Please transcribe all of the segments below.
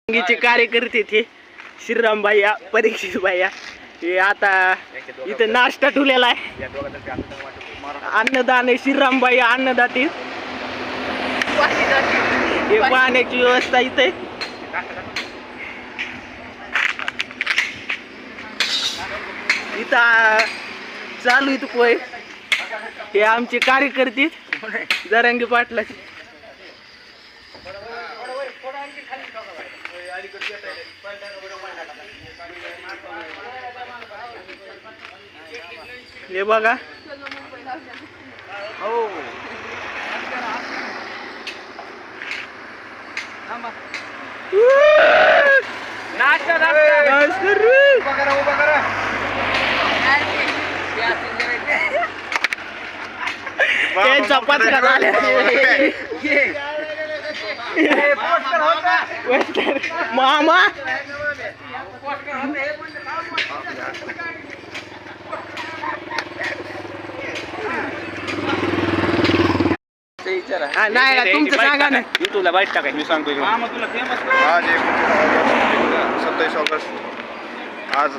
चे कार्यकर्ते थे श्रीराम भैया परीक्षित भैया हे आता इथे नाश्ता ठेवलेला आहे. अन्नदान आहे. श्रीराम भैया अन्नदाते हे पाण्याची व्यवस्था इथे. इथं चालू इथं पोय हे आमचे कार्यकर्ते जरांगी पाटलाचे. हे बघा हो नाश्ता चपात्या झाल्या मामा नाही तुमचं सांगा ना. युट्यूबला बाईट टाकायचं मी सांगतो. 27 ऑगस्ट आज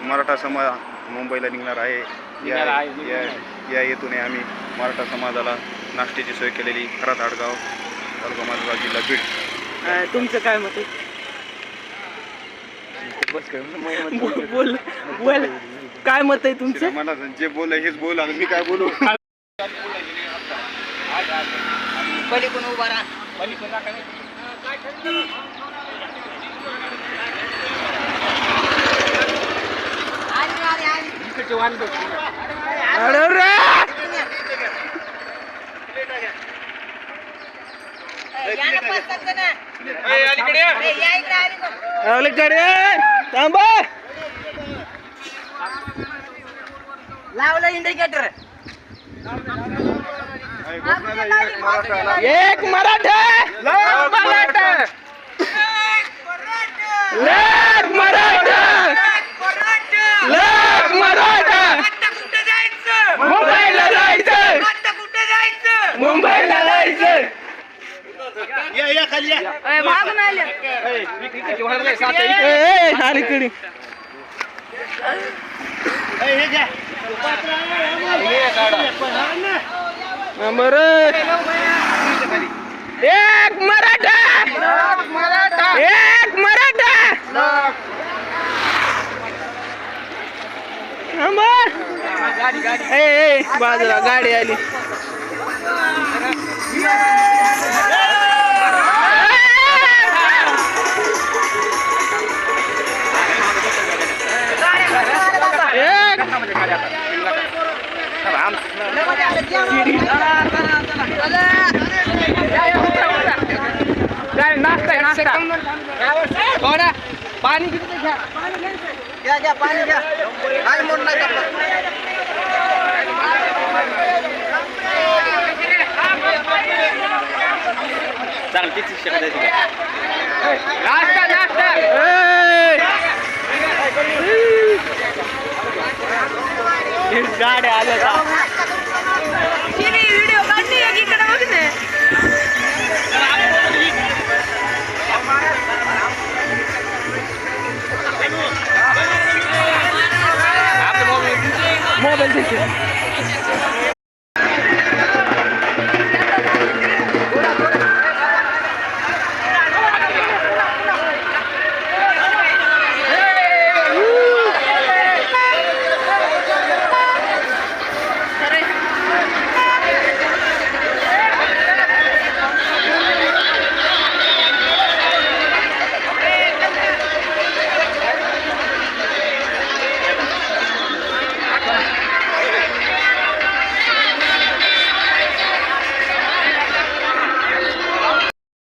मराठा समाज मुंबईला निघणार आहे. या हेतूने आम्ही मराठा समाजाला नाश्त्याची सोय केलेली. खरात आडगाव तालुका माजगाव जिल्हा बीड. तुमचं काय मत आहे? बोल बोल काय मत आहे तुमचं? मला जे बोल हेच बोल. मी काय बोलू? पलीकडून उभा राहा. थांबा लावलं इंडिकेटर. एक मराठा लाख मराठा लाख मराठा लाख मराठा. मुंबईला जायचं मुंबईला जायचं. या खाली या मागून आले अलीकडे एक मराठा एक मराठा. बाजूला गाडी आली. पाणी किती घ्या घ्या पाणी घ्या. काय मोठ नाही चालेल किती शकत नाश्ता नाश्ता गाड्या आल्या का व्हिडिओ काढली इकडे बघ ना. मोबाईल